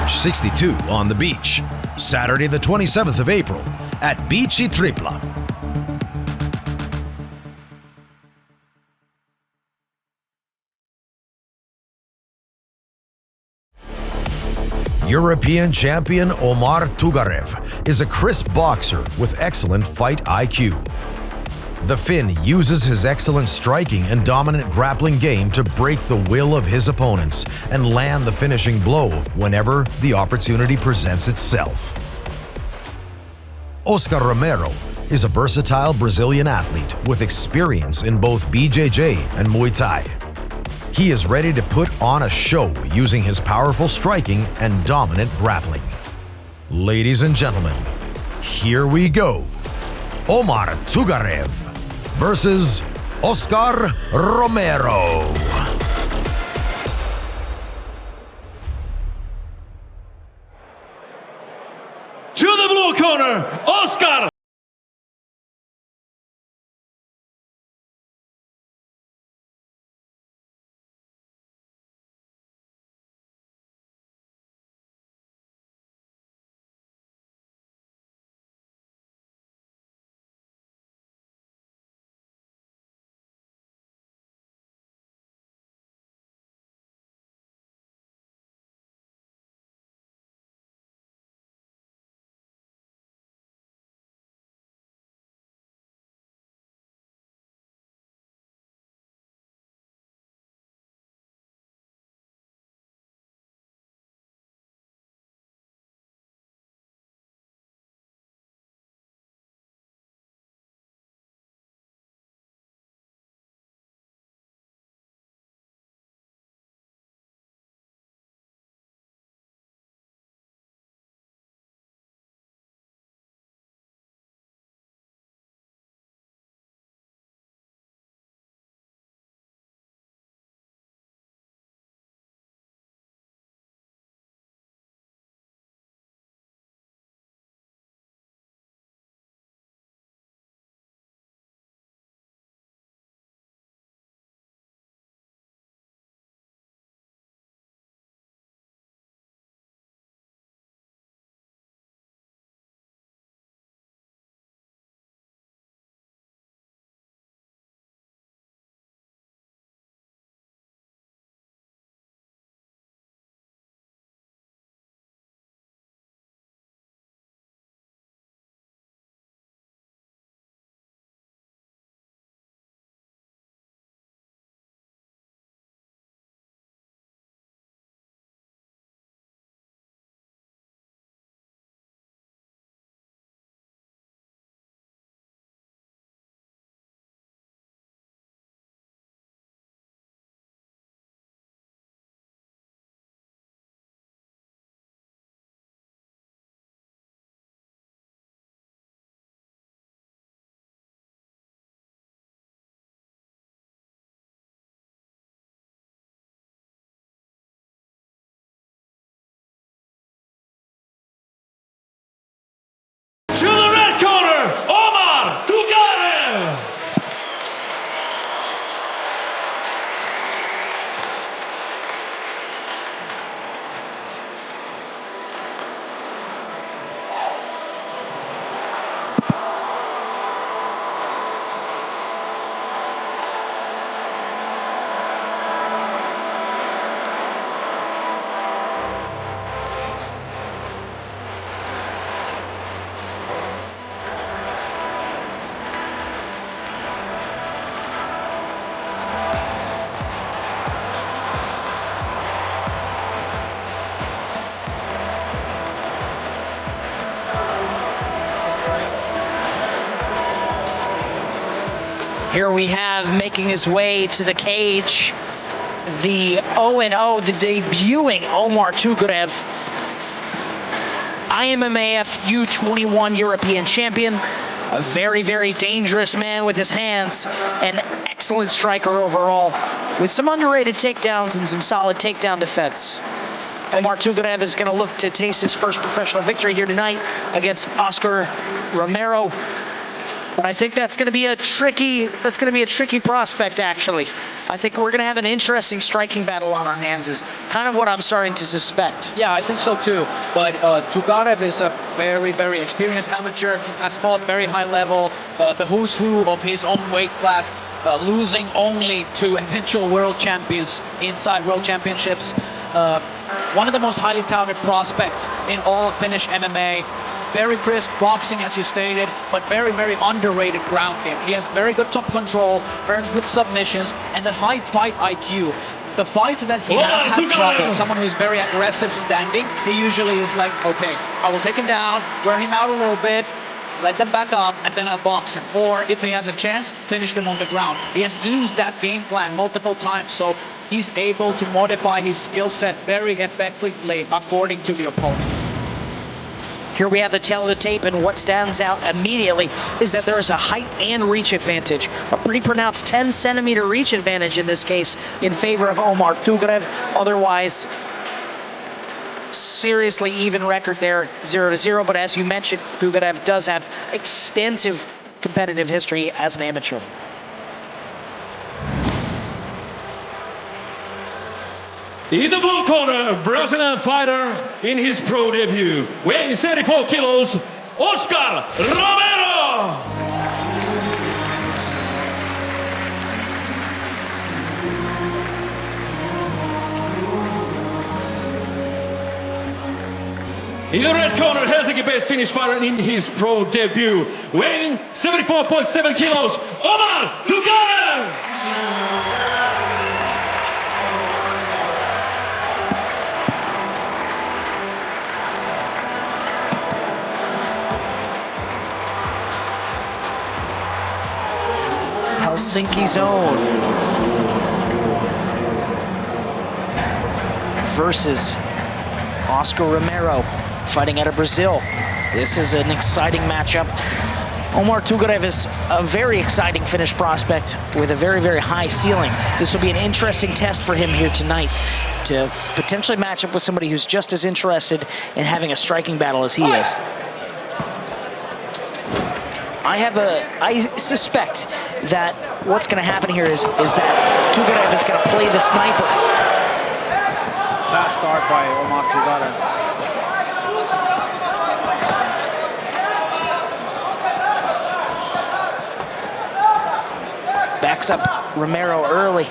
Challenge 62 on the beach, Saturday the 27th of April at Beach Tripla. European champion Omar Tugarev is a crisp boxer with excellent fight IQ. The Finn uses his excellent striking and dominant grappling game to break the will of his opponents and land the finishing blow whenever the opportunity presents itself. Romero is a versatile Brazilian athlete with experience in both BJJ and Muay Thai. He is ready to put on a show using his powerful striking and dominant grappling. Ladies and gentlemen, here we go. Omar Tugarev versus Oscar Romero. To the blue corner, Oscar. To the red corner, Omar Tugarev. Here we have, making his way to the cage, the 0-0, the debuting Omar Tugarev, IMMAF U21 European champion, a very, very dangerous man with his hands, an excellent striker overall, with some underrated takedowns and some solid takedown defense. Omar Tugarev is going to look to taste his first professional victory here tonight against Oscar Romero. I think that's going to be a tricky prospect, actually. I think we're going to have an interesting striking battle on our hands, is kind of what I'm starting to suspect. Yeah, I think so too. But Tugarev is a very, very experienced amateur. Has fought very high level, the who's who of his own weight class, losing only to eventual world champions inside world championships. One of the most highly touted prospects in all of Finnish MMA. Very crisp boxing, as you stated, but very, very underrated ground game. He has very good top control, very good submissions, and a high fight IQ. The fights that he has had trouble, someone who's very aggressive standing, he usually is like, okay, I will take him down, wear him out a little bit, let them back up, and then I'll box him. Or if he has a chance, finish them on the ground. He has used that game plan multiple times, so he's able to modify his skill set very effectively according to the opponent. Here we have the tail of the tape, and what stands out immediately is that there is a height and reach advantage. A pretty pronounced 10-centimeter reach advantage in this case in favor of Omar Tugarev. Otherwise, seriously even record there, 0-0. But as you mentioned, Tugarev does have extensive competitive history as an amateur. In the blue corner, Brazilian fighter in his pro debut, weighing 74 kilos, Oscar Romero! In the red corner, Helsinki-based Finnish fighter in his pro debut, weighing 74.7 kilos, Omar Tugarev! Helsinki's own versus Oscar Romero, fighting out of Brazil. This is an exciting matchup. Omar Tugarev is a very exciting Finnish prospect with a very, very high ceiling. This will be an interesting test for him here tonight to potentially match up with somebody who's just as interested in having a striking battle as he is. I suspect that what's going to happen here is that Tugarev is going to play the sniper. Fast start by Omar Tugarev. Backs up Romero early.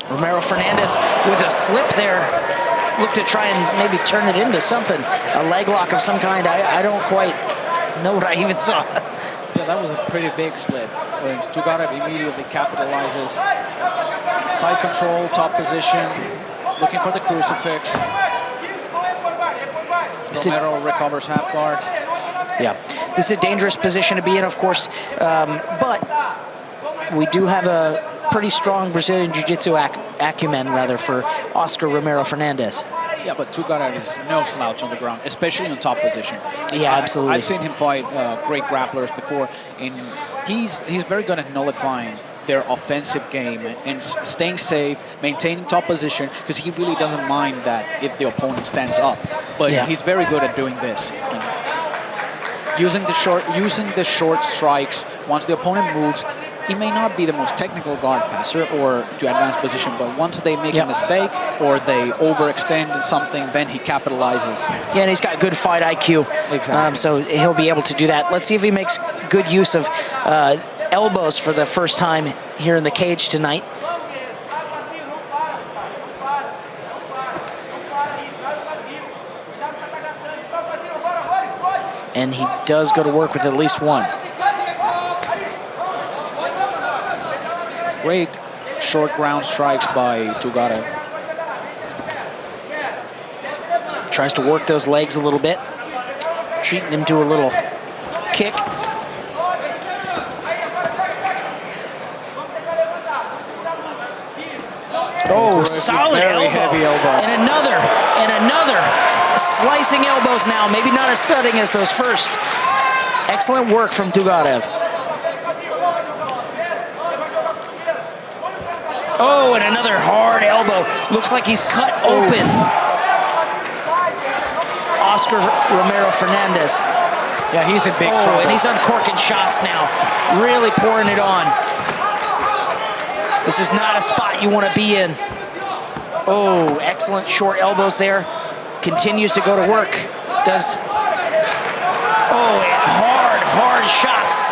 Romero Fernandez with a slip there. Looked to try and maybe turn it into something. A leg lock of some kind. I don't quite know what I even saw. Yeah, that was a pretty big slip. When Tugarev immediately capitalizes. Side control, top position, looking for the crucifix. Romero recovers half guard. Yeah, this is a dangerous position to be in, of course, but we do have a pretty strong Brazilian jiu-jitsu acumen, rather, for Oscar Romero Fernandez. Yeah, but Tugarev is no slouch on the ground, especially in top position. Yeah, absolutely. I've seen him fight great grapplers before, and he's very good at nullifying their offensive game and staying safe, maintaining top position, because he really doesn't mind that if the opponent stands up. But yeah, he's very good at doing this. Using the short strikes once the opponent moves. He may not be the most technical guard passer or to advanced position, but once they make a mistake or they overextend in something, then he capitalizes. Yeah, and he's got good fight IQ. Exactly. So he'll be able to do that. Let's see if he makes good use of elbows for the first time here in the cage tonight. And he does go to work with at least one. Great short ground strikes by Tugarev. Tries to work those legs a little bit. Treating him to a little kick. Oh, solid elbow. Heavy elbow. And another. Slicing elbows now. Maybe not as thudding as those first. Excellent work from Tugarev. Oh, and another hard elbow. Looks like he's cut open. Oscar Romero Fernandez. Yeah, he's in big trouble. And he's uncorking shots now. Really pouring it on. This is not a spot you want to be in. Oh, excellent short elbows there. Continues to go to work. Does... Oh, hard shots.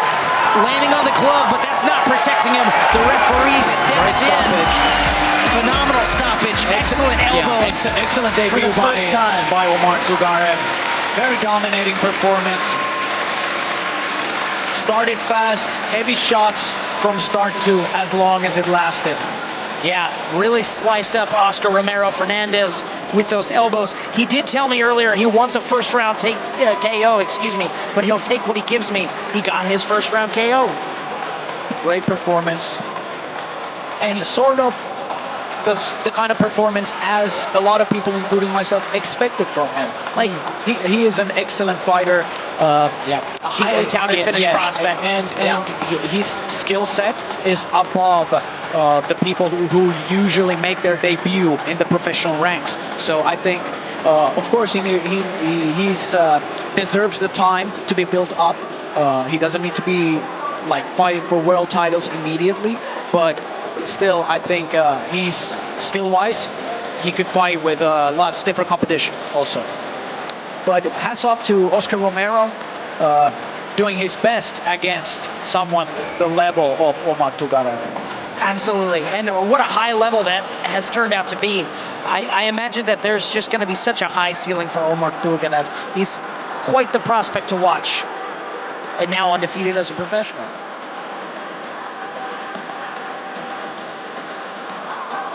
Landing on the glove, but that's not protecting him. The referee steps in. Phenomenal stoppage. Excellent elbows. Yeah, excellent debut by Omar Tugarev. Very dominating performance. Started fast, heavy shots from start to as long as it lasted. Yeah, really sliced up Oscar Romero Fernandez with those elbows. He did tell me earlier he wants a first round KO, but he'll take what he gives me. He got his first round KO. Great performance. And sort of the kind of performance as a lot of people, including myself, expected from him. Like, he is an excellent fighter. A highly touted finish prospect. And his skill set is above the people who usually make their debut in the professional ranks. So I think, of course, he deserves the time to be built up. He doesn't need to be like fighting for world titles immediately, but still, I think he's skill-wise, he could fight with lots of different competition also. But hats off to Oscar Romero, doing his best against someone the level of Omar Tugarev. Absolutely, and what a high level that has turned out to be. I imagine that there's just going to be such a high ceiling for Omar Tugarev. He's quite the prospect to watch, and now undefeated as a professional.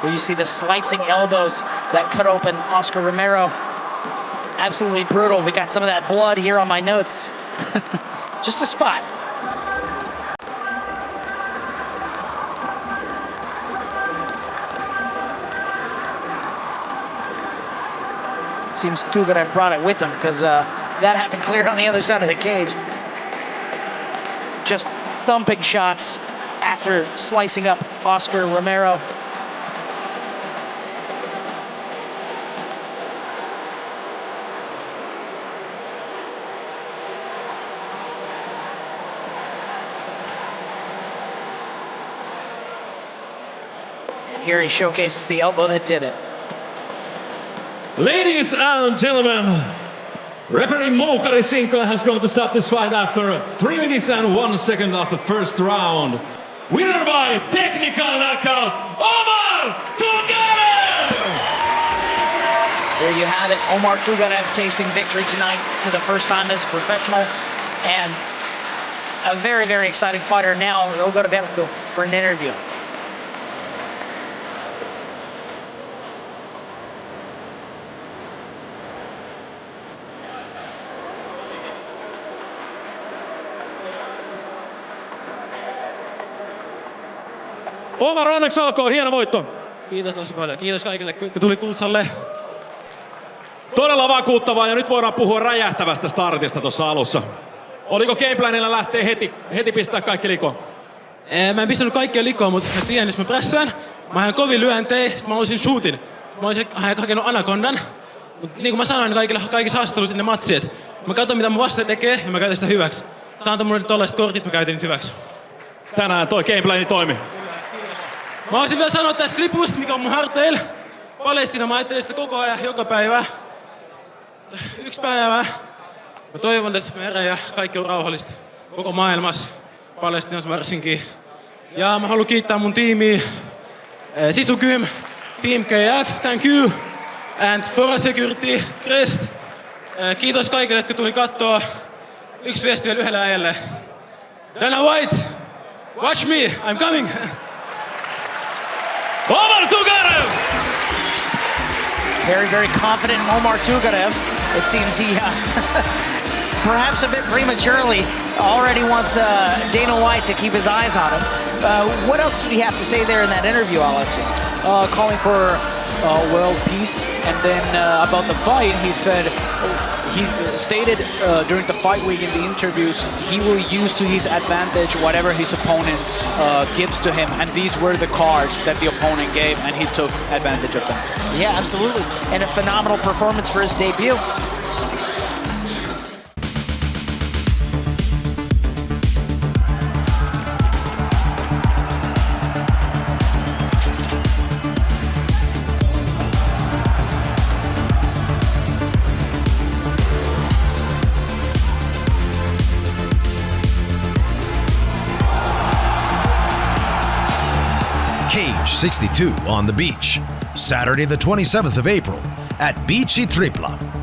Here you see the slicing elbows that cut open Oscar Romero. Absolutely brutal. We got some of that blood here on my notes. Just a spot. Seems Tugarev brought it with him because that happened clear on the other side of the cage. Just thumping shots after slicing up Oscar Romero. Here he showcases the elbow that did it. Ladies and gentlemen, referee Omar Sinko has going to stop this fight after 3 minutes and 1 second of the first round. Winner by technical knockout, Omar Tugarev! There you have it, Omar Tugarev tasting victory tonight for the first time as a professional, and a very, very exciting fighter. Now he'll go to Belgium for an interview. Omar, onneksi olkoon, hieno voitto. Kiitos tosi paljon. Kiitos kaikille, kun tuli Kutsalle. Todella vakuuttavaa ja nyt voidaan puhua räjähtävästä startista tuossa alussa. Oliko gameplanilla lähteä heti pistää kaikki likoon? Mä en pistänyt kaikkea likoon, mutta mä tiedän, jos mä pressään, mä haen kovin lyöntejä, sit mä olisin shootin. Mä olisin hakenut anakondan. Mut niin kuin mä sanoin kaikissa haastatteluissa ennen matsia, että mä katson mitä mun vastaja tekee ja mä käytän sitä hyväksi. Sä antoi mulle tollaiset kortit, mä käytin nyt hyväksi. Tänään toi gameplani toimi. Mä olisin vielä sanoa tästä lipusta, mikä on mun harteilla. Palestiina, mä ajattelin sitä koko ajan, joka päivä. Yksi päivä. Mä toivon, että merä ja kaikki on rauhallista koko maailmassa. Palestiinassa varsinkin. Ja mä haluan kiittää mun tiimiä. Sisu Kym, Team KF, thank you. And for security, Crest. Kiitos kaikille, jotka tuli kattoo. Yksi viesti vielä yhdelle äijälle. Dana White, watch me, I'm coming. Omar Tugarev! Very, very confident Omar Tugarev. It seems he, perhaps a bit prematurely, already wants Dana White to keep his eyes on him. What else did he have to say there in that interview, Alexei? Calling for world peace, and then about the fight, he said he stated during the fight week in the interviews he will use to his advantage whatever his opponent gives to him, and these were the cards that the opponent gave, and he took advantage of them. Yeah, absolutely. And a phenomenal performance for his debut. Cage 62 on the beach, Saturday the 27th of April at Beachy Tripla.